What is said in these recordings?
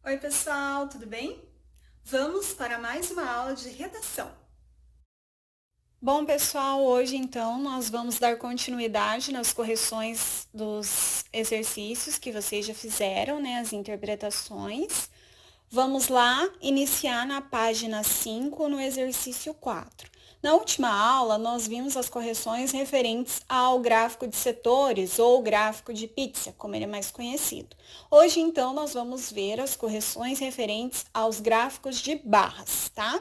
Oi, pessoal, tudo bem? Vamos para mais uma aula de redação. Bom, pessoal, hoje então nós vamos dar continuidade nas correções dos exercícios que vocês já fizeram, né, as interpretações. Vamos lá iniciar na página 5, no exercício 4. Na última aula, nós vimos as correções referentes ao gráfico de setores ou gráfico de pizza, como ele é mais conhecido. Hoje, então, nós vamos ver as correções referentes aos gráficos de barras, tá?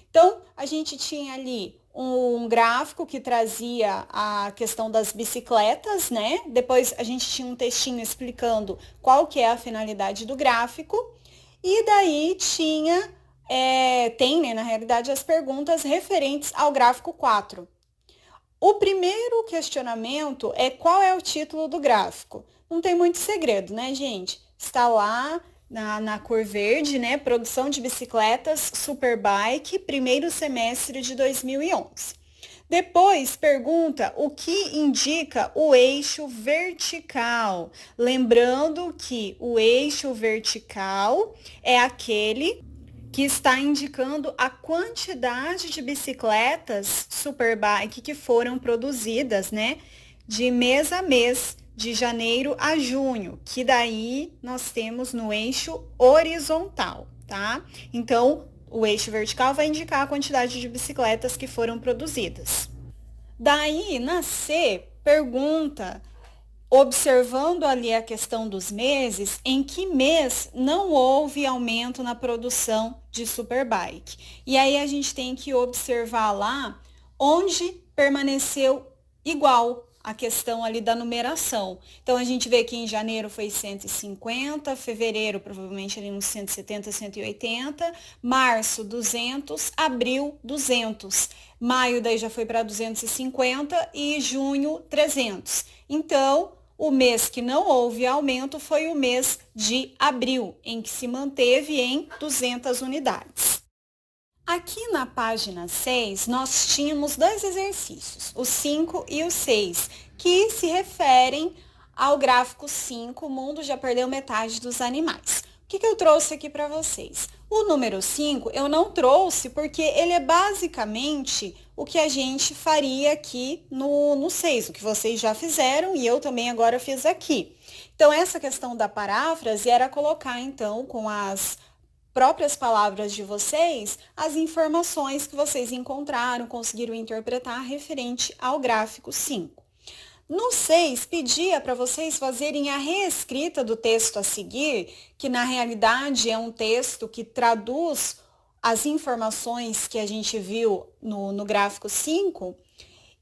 Então, a gente tinha ali um gráfico que trazia a questão das bicicletas, né? Depois a gente tinha um textinho explicando qual que é a finalidade do gráfico. E daí tem, né, na realidade, as perguntas referentes ao gráfico 4. O primeiro questionamento é qual é o título do gráfico. Não tem muito segredo, né, gente? Está lá na cor verde, né? Produção de bicicletas Superbike, primeiro semestre de 2011. Depois pergunta o que indica o eixo vertical. Lembrando que o eixo vertical é aquele que está indicando a quantidade de bicicletas Superbike que foram produzidas, né, de mês a mês, de janeiro a junho, que daí nós temos no eixo horizontal, tá? Então, o eixo vertical vai indicar a quantidade de bicicletas que foram produzidas. Daí, na C, pergunta, observando ali a questão dos meses, em que mês não houve aumento na produção de Superbike. E aí a gente tem que observar lá onde permaneceu igual a questão ali da numeração. Então a gente vê que em janeiro foi 150, fevereiro provavelmente ali uns 170, 180, março 200, abril 200. Maio daí já foi para 250 e junho 300. Então, o mês que não houve aumento foi o mês de abril, em que se manteve em 200 unidades. Aqui na página 6, nós tínhamos dois exercícios, o 5 e o 6, que se referem ao gráfico 5, o mundo já perdeu metade dos animais. O que eu trouxe aqui para vocês? O número 5 eu não trouxe porque ele é basicamente o que a gente faria aqui no 6, o que vocês já fizeram e eu também agora fiz aqui. Então, essa questão da paráfrase era colocar, então, com as próprias palavras de vocês, as informações que vocês encontraram, conseguiram interpretar referente ao gráfico 5. No 6, pedia para vocês fazerem a reescrita do texto a seguir, que na realidade é um texto que traduz as informações que a gente viu no gráfico 5,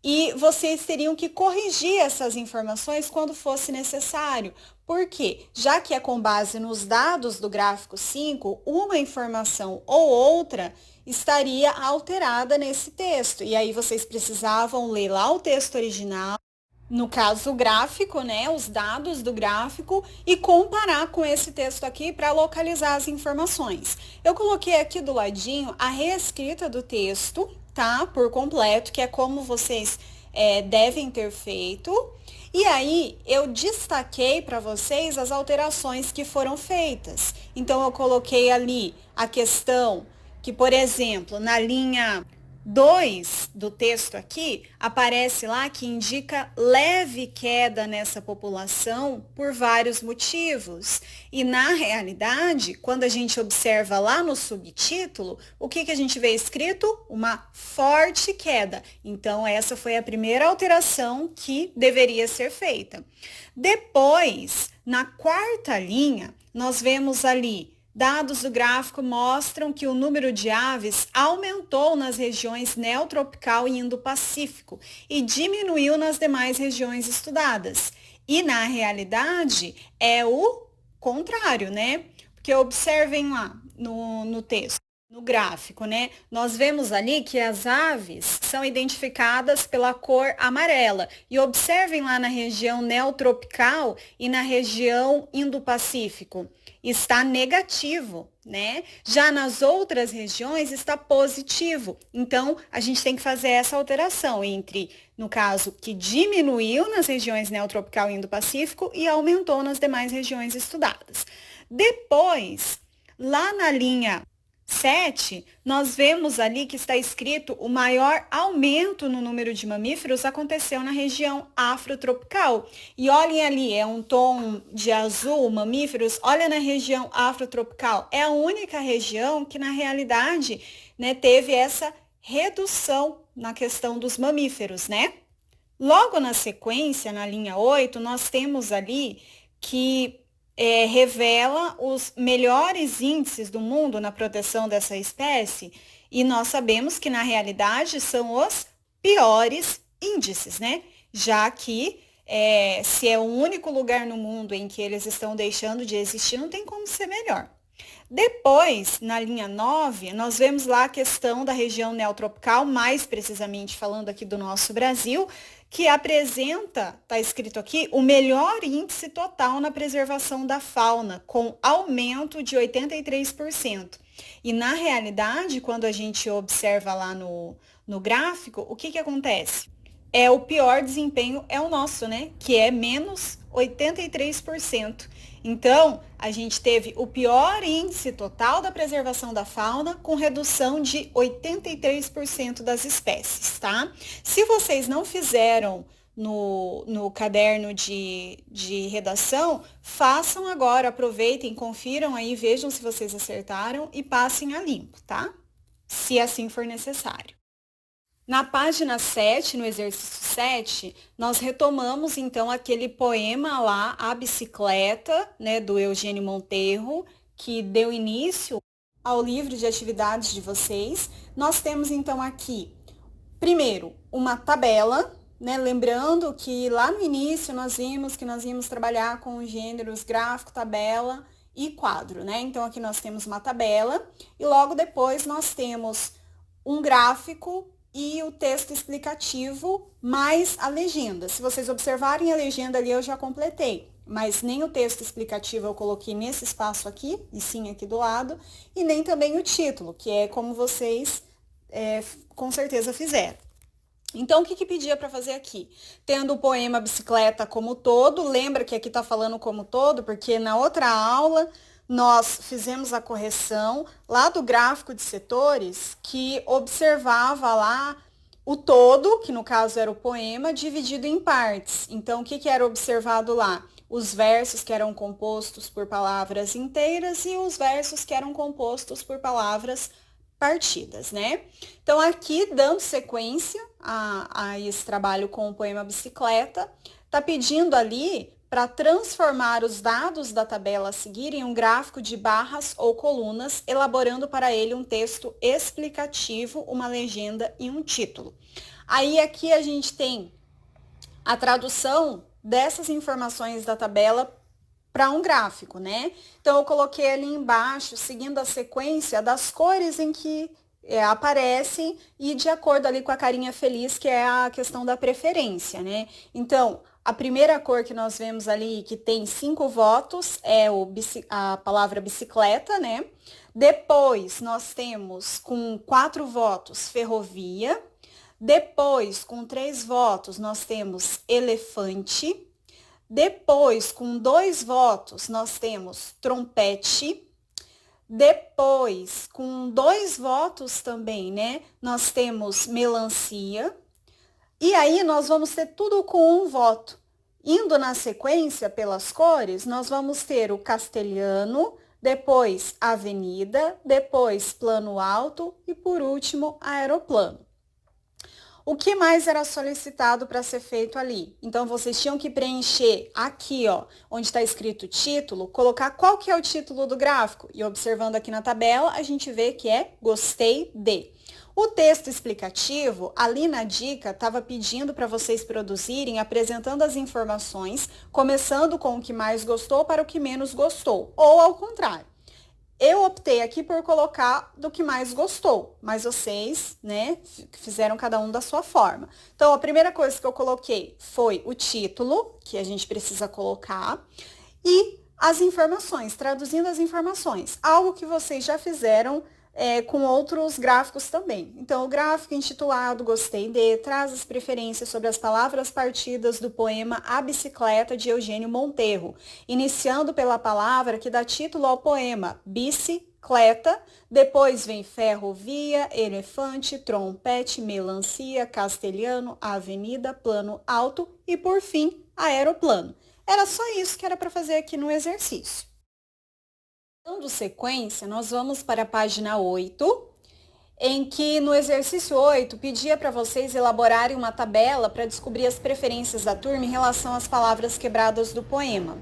e vocês teriam que corrigir essas informações quando fosse necessário. Por quê? Já que é com base nos dados do gráfico 5, uma informação ou outra estaria alterada nesse texto. E aí vocês precisavam ler lá o texto original, no caso o gráfico, né, os dados do gráfico, e comparar com esse texto aqui para localizar as informações. Eu coloquei aqui do ladinho a reescrita do texto, tá, por completo, que é como vocês devem ter feito. E aí eu destaquei para vocês as alterações que foram feitas. Então eu coloquei ali a questão que, por exemplo, na linha 2 do texto aqui, aparece lá que indica leve queda nessa população por vários motivos. E na realidade, quando a gente observa lá no subtítulo, o que a gente vê escrito? Uma forte queda. Então, essa foi a primeira alteração que deveria ser feita. Depois, na quarta linha, nós vemos ali dados do gráfico mostram que o número de aves aumentou nas regiões neotropical e Indo-Pacífico e diminuiu nas demais regiões estudadas. E na realidade é o contrário, né? Porque observem lá no texto. No gráfico, né? Nós vemos ali que as aves são identificadas pela cor amarela. E observem lá na região neotropical e na região Indo-Pacífico está negativo, né? Já nas outras regiões está positivo. Então, a gente tem que fazer essa alteração entre, no caso, que diminuiu nas regiões neotropical e Indo-Pacífico e aumentou nas demais regiões estudadas. Depois, Lá na linha 7, nós vemos ali que está escrito o maior aumento no número de mamíferos aconteceu na região afrotropical. E olhem ali, é um tom de azul, mamíferos, olha na região afrotropical. É a única região que, na realidade, né, teve essa redução na questão dos mamíferos, né? Logo na sequência, na linha 8, nós temos ali que revela os melhores índices do mundo na proteção dessa espécie, e nós sabemos que, na realidade, são os piores índices, né? Já que se é o único lugar no mundo em que eles estão deixando de existir, não tem como ser melhor. Depois, na linha 9, nós vemos lá a questão da região neotropical, mais precisamente falando aqui do nosso Brasil, que apresenta, está escrito aqui, o melhor índice total na preservação da fauna, com aumento de 83%. E na realidade, quando a gente observa lá no gráfico, o que acontece? O pior desempenho é o nosso, né? Que é menos 83%. Então, a gente teve o pior índice total da preservação da fauna, com redução de 83% das espécies, tá? Se vocês não fizeram no caderno de redação, façam agora, aproveitem, confiram aí, vejam se vocês acertaram e passem a limpo, tá? Se assim for necessário. Na página 7, no exercício 7, nós retomamos então aquele poema lá, A Bicicleta, né, do Eugênio Monteiro, que deu início ao livro de atividades de vocês. Nós temos então aqui, primeiro, uma tabela, né, lembrando que lá no início nós vimos que nós íamos trabalhar com os gêneros gráfico, tabela e quadro, né? Então aqui nós temos uma tabela e logo depois nós temos um gráfico e o texto explicativo mais a legenda. Se vocês observarem a legenda ali, eu já completei, mas nem o texto explicativo eu coloquei nesse espaço aqui, e sim aqui do lado, e nem também o título, que é como vocês com certeza fizeram. Então, o que pedia para fazer aqui? Tendo o poema Bicicleta como todo, lembra que aqui está falando como todo, porque na outra aula nós fizemos a correção lá do gráfico de setores, que observava lá o todo, que no caso era o poema, dividido em partes. Então, o que era observado lá? Os versos que eram compostos por palavras inteiras e os versos que eram compostos por palavras partidas, né? Então, aqui, dando sequência a esse trabalho com o poema Bicicleta, tá pedindo ali para transformar os dados da tabela a seguir em um gráfico de barras ou colunas, elaborando para ele um texto explicativo, uma legenda e um título. Aí aqui a gente tem a tradução dessas informações da tabela para um gráfico, né? Então eu coloquei ali embaixo, seguindo a sequência das cores em que aparecem e de acordo ali com a carinha feliz, que é a questão da preferência, né? Então, a primeira cor que nós vemos ali, que tem 5 votos, é a palavra bicicleta, né? Depois, nós temos com 4 votos, ferrovia. Depois, com 3 votos, nós temos elefante. Depois, com 2 votos, nós temos trompete. Depois, com 2 votos também, né? Nós temos melancia. E aí, nós vamos ter tudo com 1 voto. Indo na sequência pelas cores, nós vamos ter o castelhano, depois avenida, depois plano alto e, por último, aeroplano. O que mais era solicitado para ser feito ali? Então, vocês tinham que preencher aqui, ó, onde está escrito título, colocar qual que é o título do gráfico. E observando aqui na tabela, a gente vê que é gostei de. O texto explicativo, ali na dica, estava pedindo para vocês produzirem, apresentando as informações, começando com o que mais gostou para o que menos gostou, ou ao contrário. Eu optei aqui por colocar do que mais gostou, mas vocês, né, fizeram cada um da sua forma. Então, a primeira coisa que eu coloquei foi o título, que a gente precisa colocar, e as informações, traduzindo as informações. Algo que vocês já fizeram com outros gráficos também. Então, o gráfico intitulado Gostei de traz as preferências sobre as palavras partidas do poema A Bicicleta, de Eugênio Monteiro, iniciando pela palavra que dá título ao poema, bicicleta. bicicleta, depois vem ferrovia, elefante, trompete, melancia, castelhano, avenida, plano alto e, por fim, aeroplano. Era só isso que era para fazer aqui no exercício. Dando sequência, nós vamos para a página 8, em que no exercício 8 pedia para vocês elaborarem uma tabela para descobrir as preferências da turma em relação às palavras quebradas do poema.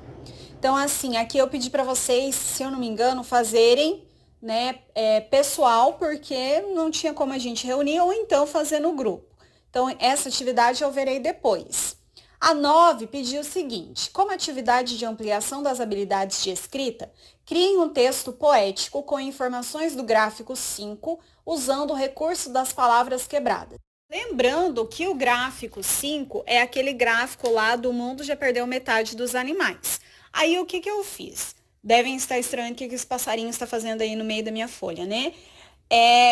Então, assim, aqui eu pedi para vocês, se eu não me engano, fazerem, né, pessoal, porque não tinha como a gente reunir, ou então fazer no grupo. Então, essa atividade eu verei depois. A 9 pediu o seguinte: como atividade de ampliação das habilidades de escrita, criem um texto poético com informações do gráfico 5, usando o recurso das palavras quebradas. Lembrando que o gráfico 5 é aquele gráfico lá do mundo já perdeu metade dos animais. Aí o que eu fiz? Devem estar estranhando o que esse passarinho está fazendo aí no meio da minha folha, né?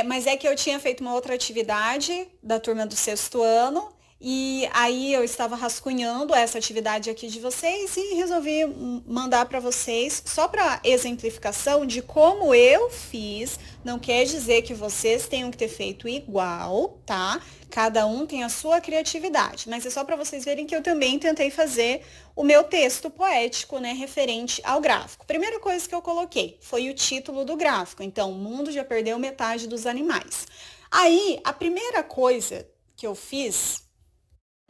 Mas é que eu tinha feito uma outra atividade da turma do 6º ano, e aí eu estava rascunhando essa atividade aqui de vocês e resolvi mandar para vocês, só para exemplificação de como eu fiz. Não quer dizer que vocês tenham que ter feito igual, tá? Cada um tem a sua criatividade, mas é só para vocês verem que eu também tentei fazer o meu texto poético, né, referente ao gráfico. Primeira coisa que eu coloquei foi o título do gráfico. Então, o mundo já perdeu metade dos animais. Aí, a primeira coisa que eu fiz,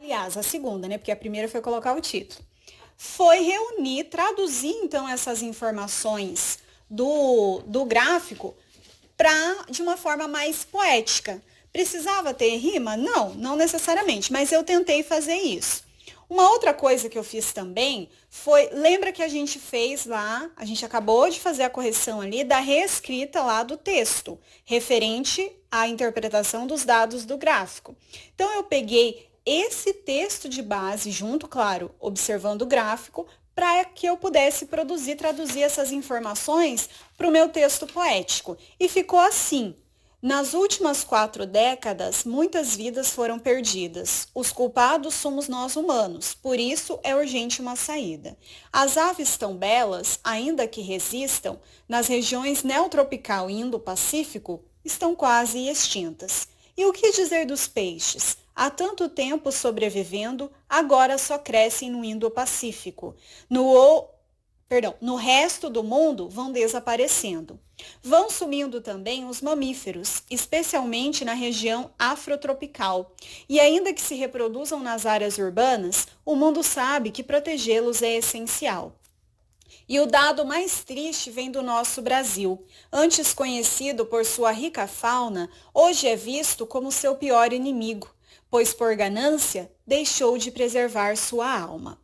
aliás, a segunda, né? Porque a primeira foi colocar o título. Foi reunir, traduzir, então, essas informações do gráfico de uma forma mais poética. Precisava ter rima? Não, não necessariamente, mas eu tentei fazer isso. Uma outra coisa que eu fiz também foi, lembra que a gente fez lá, a gente acabou de fazer a correção ali da reescrita lá do texto, referente à interpretação dos dados do gráfico. Então, eu peguei esse texto de base, junto, claro, observando o gráfico, para que eu pudesse traduzir essas informações para o meu texto poético. E ficou assim: nas últimas 4 décadas, muitas vidas foram perdidas. Os culpados somos nós humanos, por isso é urgente uma saída. As aves tão belas, ainda que resistam, nas regiões neotropical e Indo-Pacífico, estão quase extintas. E o que dizer dos peixes? Há tanto tempo sobrevivendo, agora só crescem no Indo-Pacífico. No resto do mundo vão desaparecendo. Vão sumindo também os mamíferos, especialmente na região afrotropical. E ainda que se reproduzam nas áreas urbanas, o mundo sabe que protegê-los é essencial. E o dado mais triste vem do nosso Brasil. Antes conhecido por sua rica fauna, hoje é visto como seu pior inimigo, pois por ganância deixou de preservar sua alma.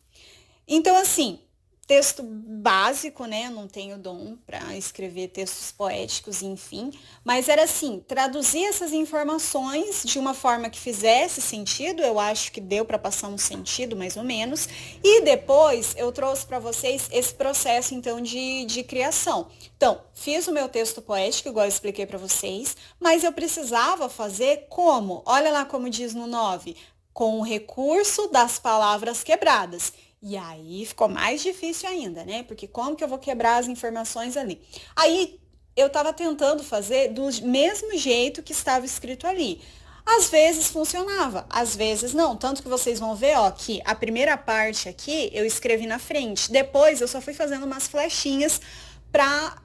Então, assim, texto básico, né? Não tenho dom para escrever textos poéticos, enfim. Mas era assim, traduzir essas informações de uma forma que fizesse sentido. Eu acho que deu para passar um sentido, mais ou menos. E depois eu trouxe para vocês esse processo, então, de criação. Então, fiz o meu texto poético, igual eu expliquei para vocês. Mas eu precisava fazer como? Olha lá como diz no 9. Com o recurso das palavras quebradas. E aí ficou mais difícil ainda, né? Porque como que eu vou quebrar as informações ali? Aí eu estava tentando fazer do mesmo jeito que estava escrito ali. Às vezes funcionava, às vezes não. Tanto que vocês vão ver, ó, que a primeira parte aqui eu escrevi na frente. Depois eu só fui fazendo umas flechinhas para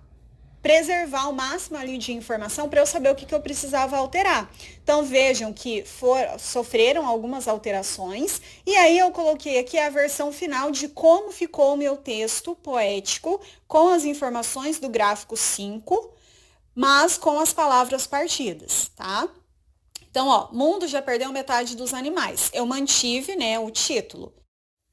preservar o máximo ali de informação para eu saber o que eu precisava alterar. Então, vejam que sofreram algumas alterações e aí eu coloquei aqui a versão final de como ficou o meu texto poético com as informações do gráfico 5, mas com as palavras partidas, tá? Então, ó, mundo já perdeu metade dos animais. Eu mantive, né, o título.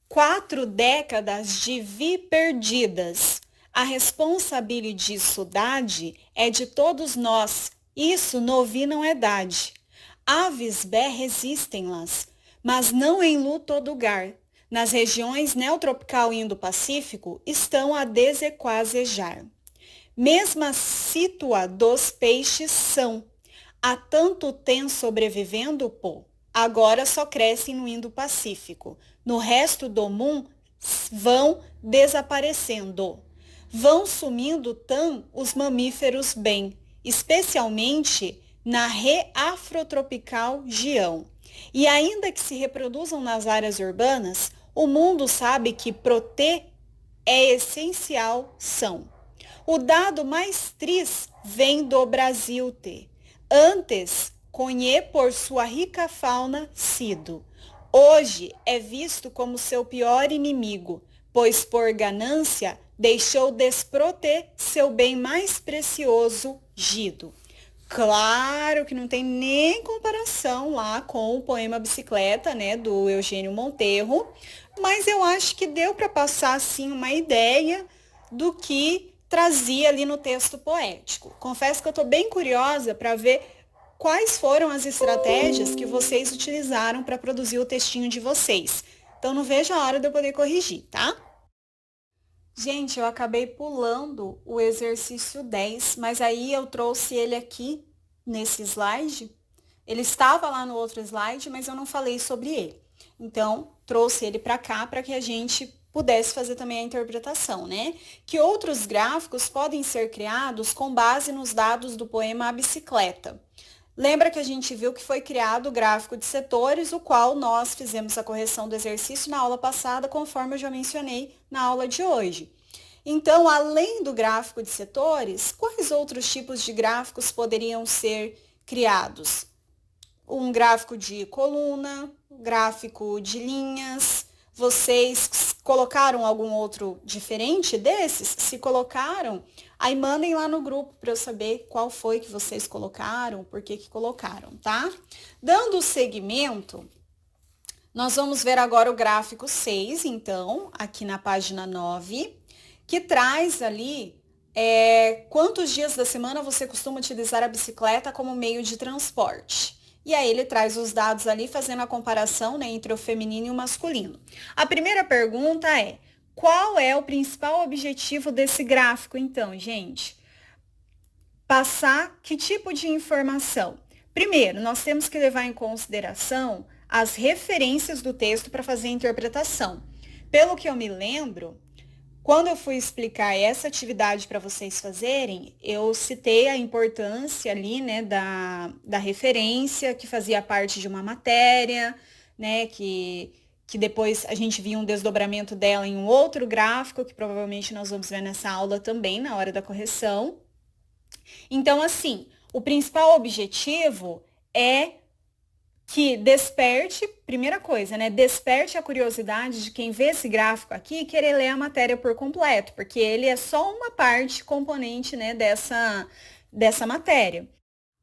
4 décadas de vi perdidas. A responsabilidade é de todos nós. Isso no vi não é dade. Aves bé resistem-las, mas não em luto lugar. Nas regiões neotropical e Indo-Pacífico estão a desequasejar. Mesma situa dos peixes são. Há tanto tem sobrevivendo, pô. Agora só crescem no Indo-Pacífico. No resto do mundo vão desaparecendo. vão sumindo os mamíferos bem, especialmente na reafrotropical Gião. E ainda que se reproduzam nas áreas urbanas, o mundo sabe que proter é essencial são. O dado mais triste vem do Brasil ter. Antes, conhe por sua rica fauna sido. Hoje é visto como seu pior inimigo, pois por ganância deixou desproter seu bem mais precioso gido. Claro que não tem nem comparação lá com o poema Bicicleta, né, do Eugênio Monteiro, mas eu acho que deu para passar assim uma ideia do que trazia ali no texto poético. Confesso que eu estou bem curiosa para ver quais foram as estratégias que vocês utilizaram para produzir o textinho de vocês. Então não vejo a hora de eu poder corrigir, tá? Gente, eu acabei pulando o exercício 10, mas aí eu trouxe ele aqui nesse slide. Ele estava lá no outro slide, mas eu não falei sobre ele. Então, trouxe ele para cá para que a gente pudesse fazer também a interpretação, né? Que outros gráficos podem ser criados com base nos dados do poema A Bicicleta. Lembra que a gente viu que foi criado o gráfico de setores, o qual nós fizemos a correção do exercício na aula passada, conforme eu já mencionei na aula de hoje. Então, além do gráfico de setores, quais outros tipos de gráficos poderiam ser criados? Um gráfico de coluna, gráfico de linhas. Vocês colocaram algum outro diferente desses? Se colocaram, aí mandem lá no grupo para eu saber qual foi que vocês colocaram, por que colocaram, tá? Dando seguimento, nós vamos ver agora o gráfico 6, então, aqui na página 9, que traz ali quantos dias da semana você costuma utilizar a bicicleta como meio de transporte. E aí ele traz os dados ali, fazendo a comparação, né, entre o feminino e o masculino. A primeira pergunta é: qual é o principal objetivo desse gráfico, então, gente? Passar que tipo de informação? Primeiro, nós temos que levar em consideração as referências do texto para fazer a interpretação. Pelo que eu me lembro, quando eu fui explicar essa atividade para vocês fazerem, eu citei a importância ali, né, da referência, que fazia parte de uma matéria, né, que depois a gente via um desdobramento dela em um outro gráfico, que provavelmente nós vamos ver nessa aula também, na hora da correção. Então, assim, o principal objetivo é que desperte, primeira coisa, né? Desperte a curiosidade de quem vê esse gráfico aqui e querer ler a matéria por completo, porque ele é só uma parte componente, né, dessa matéria.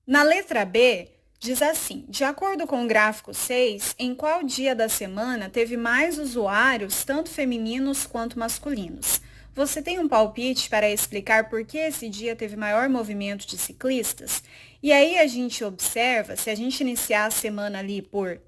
Na letra B, diz assim: de acordo com o gráfico 6, em qual dia da semana teve mais usuários, tanto femininos quanto masculinos? Você tem um palpite para explicar por que esse dia teve maior movimento de ciclistas? E aí a gente observa, se a gente iniciar a semana ali por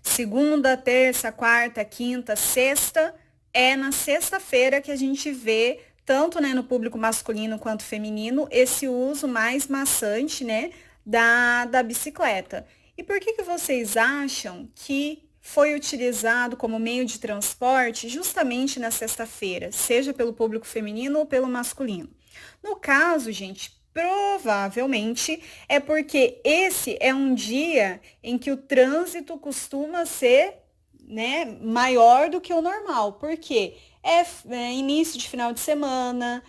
segunda, terça, quarta, quinta, sexta, é na sexta-feira que a gente vê, tanto, né, no público masculino quanto feminino, esse uso mais maçante, né, da bicicleta. E por que vocês acham que foi utilizado como meio de transporte justamente na sexta-feira, seja pelo público feminino ou pelo masculino? No caso, gente, provavelmente é porque esse é um dia em que o trânsito costuma ser, né, maior do que o normal. Por quê? É início de final de semana,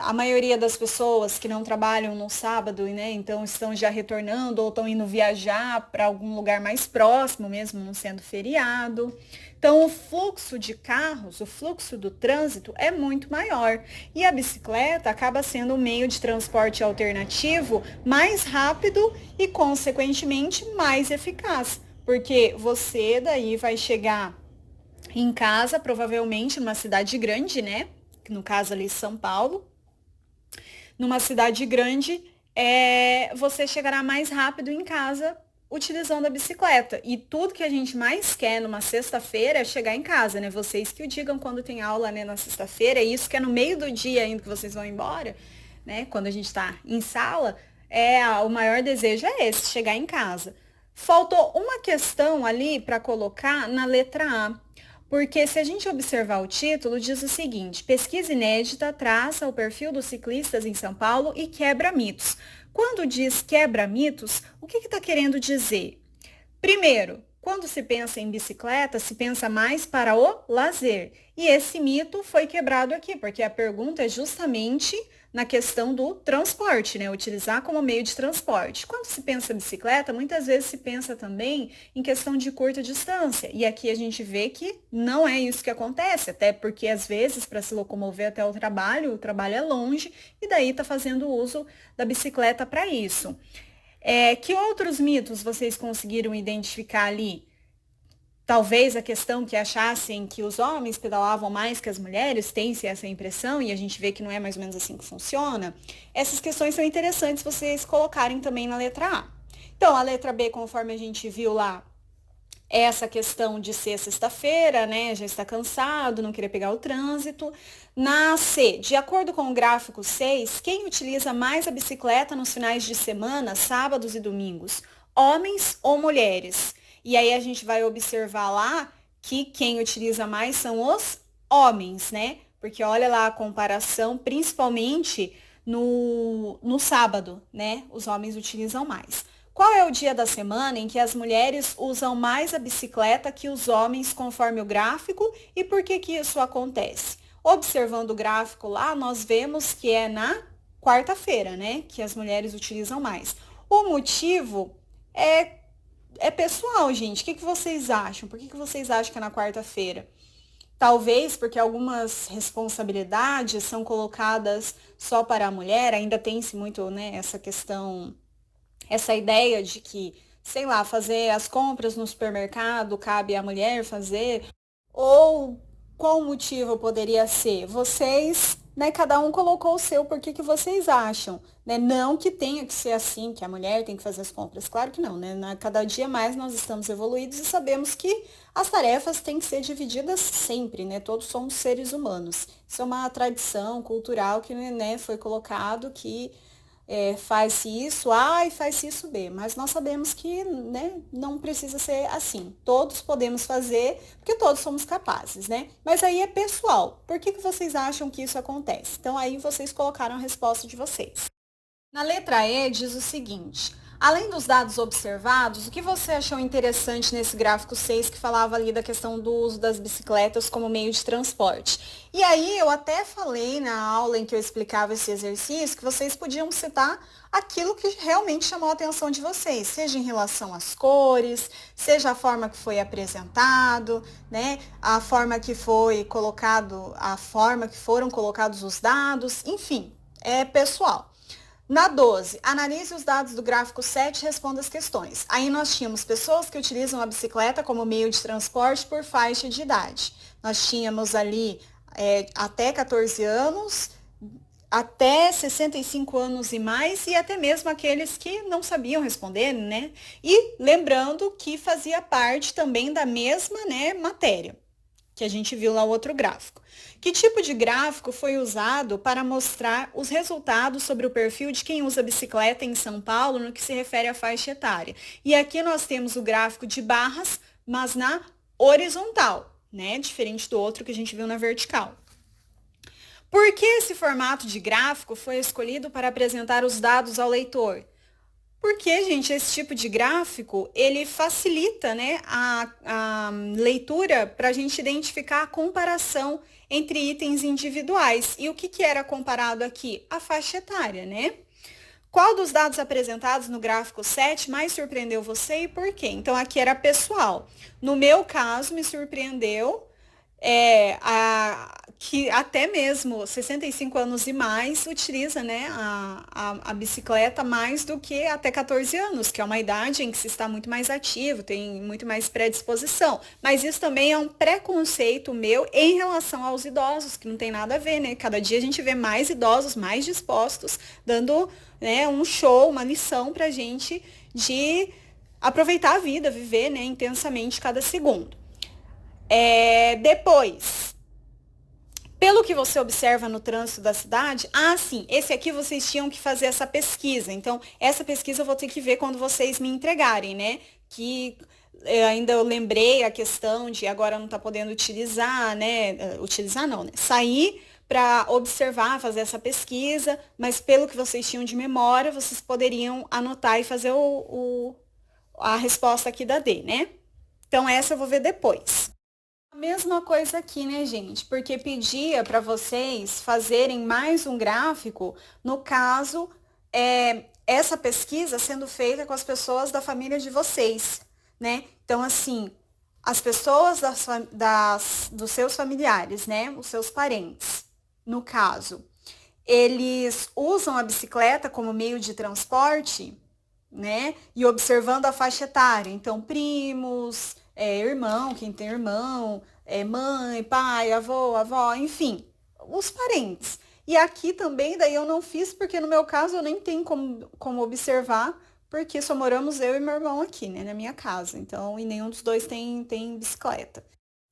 a maioria das pessoas que não trabalham no sábado, né, então estão já retornando ou estão indo viajar para algum lugar mais próximo, mesmo não sendo feriado. Então, o fluxo de carros, o fluxo do trânsito é muito maior. E a bicicleta acaba sendo um meio de transporte alternativo mais rápido e, consequentemente, mais eficaz. Porque você daí vai chegar em casa, provavelmente numa cidade grande, né? No caso ali, São Paulo. Numa cidade grande, você chegará mais rápido em casa utilizando a bicicleta. E tudo que a gente mais quer numa sexta-feira é chegar em casa, né? Vocês que o digam quando tem aula, né, na sexta-feira, é isso que é no meio do dia ainda que vocês vão embora, né? Quando a gente está em sala, o maior desejo é esse, chegar em casa. Faltou uma questão ali para colocar na letra A. Porque se a gente observar o título, diz o seguinte: pesquisa inédita traça o perfil dos ciclistas em São Paulo e quebra mitos. Quando diz quebra mitos, o que está querendo dizer? Primeiro, quando se pensa em bicicleta, se pensa mais para o lazer. E esse mito foi quebrado aqui, porque a pergunta é justamente na questão do transporte, né? Utilizar como meio de transporte. Quando se pensa em bicicleta, muitas vezes se pensa também em questão de curta distância. E aqui a gente vê que não é isso que acontece, até porque às vezes para se locomover até o trabalho é longe e daí está fazendo uso da bicicleta para isso. Que outros mitos vocês conseguiram identificar ali? Talvez a questão que achassem que os homens pedalavam mais que as mulheres, tem-se essa impressão, e a gente vê que não é mais ou menos assim que funciona. Essas questões são interessantes vocês colocarem também na letra A. Então, a letra B, conforme a gente viu lá, é essa questão de ser sexta-feira, né? Já está cansado, não querer pegar o trânsito. Na C, de acordo com o gráfico 6, quem utiliza mais a bicicleta nos finais de semana, sábados e domingos? Homens ou mulheres? E aí a gente vai observar lá que quem utiliza mais são os homens, né? Porque olha lá a comparação, principalmente no sábado, né? Os homens utilizam mais. Qual é o dia da semana em que as mulheres usam mais a bicicleta que os homens, conforme o gráfico, e por que que isso acontece? Observando o gráfico lá, nós vemos que é na quarta-feira, né? Que as mulheres utilizam mais. O motivo é pessoal, gente. O que vocês acham? Por que vocês acham que é na quarta-feira? Talvez porque algumas responsabilidades são colocadas só para a mulher, ainda tem-se muito, né, essa questão, essa ideia de que, sei lá, fazer as compras no supermercado cabe à mulher fazer, ou qual motivo poderia ser? Vocês, né, cada um colocou o seu, por que vocês acham, né? Não que tenha que ser assim, que a mulher tem que fazer as compras, claro que não, né? Cada dia mais nós estamos evoluídos e sabemos que as tarefas têm que ser divididas sempre, né? Todos somos seres humanos. Isso é uma tradição cultural que, né, foi colocado que faz isso A e faz isso B, mas nós sabemos que, né, não precisa ser assim. Todos podemos fazer, porque todos somos capazes, né? Mas aí é pessoal. Por que vocês acham que isso acontece? Então aí vocês colocaram a resposta de vocês. Na letra E diz o seguinte: além dos dados observados, o que você achou interessante nesse gráfico 6 que falava ali da questão do uso das bicicletas como meio de transporte? E aí eu até falei na aula em que eu explicava esse exercício que vocês podiam citar aquilo que realmente chamou a atenção de vocês, seja em relação às cores, seja a forma que foi apresentado, né? A forma que foi colocado, a forma que foram colocados os dados, enfim, é pessoal. Na 12, analise os dados do gráfico 7 e responda as questões. Aí nós tínhamos pessoas que utilizam a bicicleta como meio de transporte por faixa de idade. Nós tínhamos ali até 14 anos, até 65 anos e mais, e até mesmo aqueles que não sabiam responder, né? E lembrando que fazia parte também da mesma, né, matéria que a gente viu lá no outro gráfico. Que tipo de gráfico foi usado para mostrar os resultados sobre o perfil de quem usa bicicleta em São Paulo no que se refere à faixa etária? E aqui nós temos o gráfico de barras, mas na horizontal, né? Diferente do outro que a gente viu na vertical. Por que esse formato de gráfico foi escolhido para apresentar os dados ao leitor? Porque, gente, esse tipo de gráfico, ele facilita, né, a leitura para a gente identificar a comparação entre itens individuais. E o que era comparado aqui? A faixa etária, né? Qual dos dados apresentados no gráfico 7 mais surpreendeu você e por quê? Então, aqui era pessoal. No meu caso, me surpreendeu que até mesmo 65 anos e mais utiliza, né, a bicicleta mais do que até 14 anos, que é uma idade em que se está muito mais ativo, tem muito mais predisposição. Mas isso também é um preconceito meu em relação aos idosos, que não tem nada a ver, né? Cada dia a gente vê mais idosos, mais dispostos, dando, né, um show, uma lição pra gente de aproveitar a vida, viver, né, intensamente cada segundo. Depois, pelo que você observa no trânsito da cidade, sim, esse aqui vocês tinham que fazer essa pesquisa. Então, essa pesquisa eu vou ter que ver quando vocês me entregarem, né? Que ainda eu lembrei a questão de agora não tá podendo utilizar, né? Utilizar não, né? Sair para observar, fazer essa pesquisa, mas pelo que vocês tinham de memória, vocês poderiam anotar e fazer a resposta aqui da D, né? Então, essa eu vou ver depois. A mesma coisa aqui, né, gente? Porque pedia para vocês fazerem mais um gráfico, no caso, essa pesquisa sendo feita com as pessoas da família de vocês, né? Então, assim, as pessoas dos seus familiares, né? Os seus parentes, no caso, eles usam a bicicleta como meio de transporte, né? E observando a faixa etária. Então, primos, irmão, quem tem irmão, mãe, pai, avô, avó, enfim, os parentes. E aqui também, daí eu não fiz, porque no meu caso eu nem tenho como observar, porque só moramos eu e meu irmão aqui, né, na minha casa. Então, e nenhum dos dois tem bicicleta.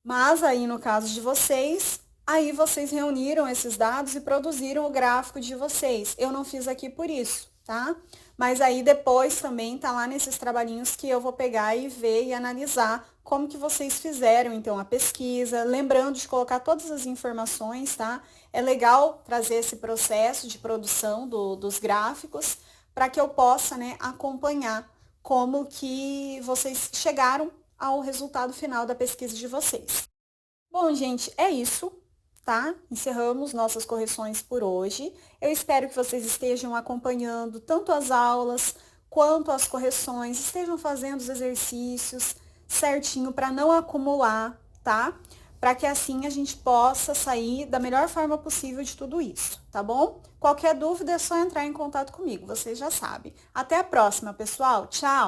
Mas aí, no caso de vocês, aí vocês reuniram esses dados e produziram o gráfico de vocês. Eu não fiz aqui por isso, tá? Mas aí depois também tá lá nesses trabalhinhos que eu vou pegar e ver e analisar como que vocês fizeram, então, a pesquisa. Lembrando de colocar todas as informações, tá? É legal trazer esse processo de produção dos gráficos para que eu possa, né, acompanhar como que vocês chegaram ao resultado final da pesquisa de vocês. Bom, gente, é isso, tá? Encerramos nossas correções por hoje. Eu espero que vocês estejam acompanhando tanto as aulas quanto as correções, estejam fazendo os exercícios certinho para não acumular, tá? Para que assim a gente possa sair da melhor forma possível de tudo isso, tá bom? Qualquer dúvida é só entrar em contato comigo, vocês já sabem. Até a próxima, pessoal. Tchau!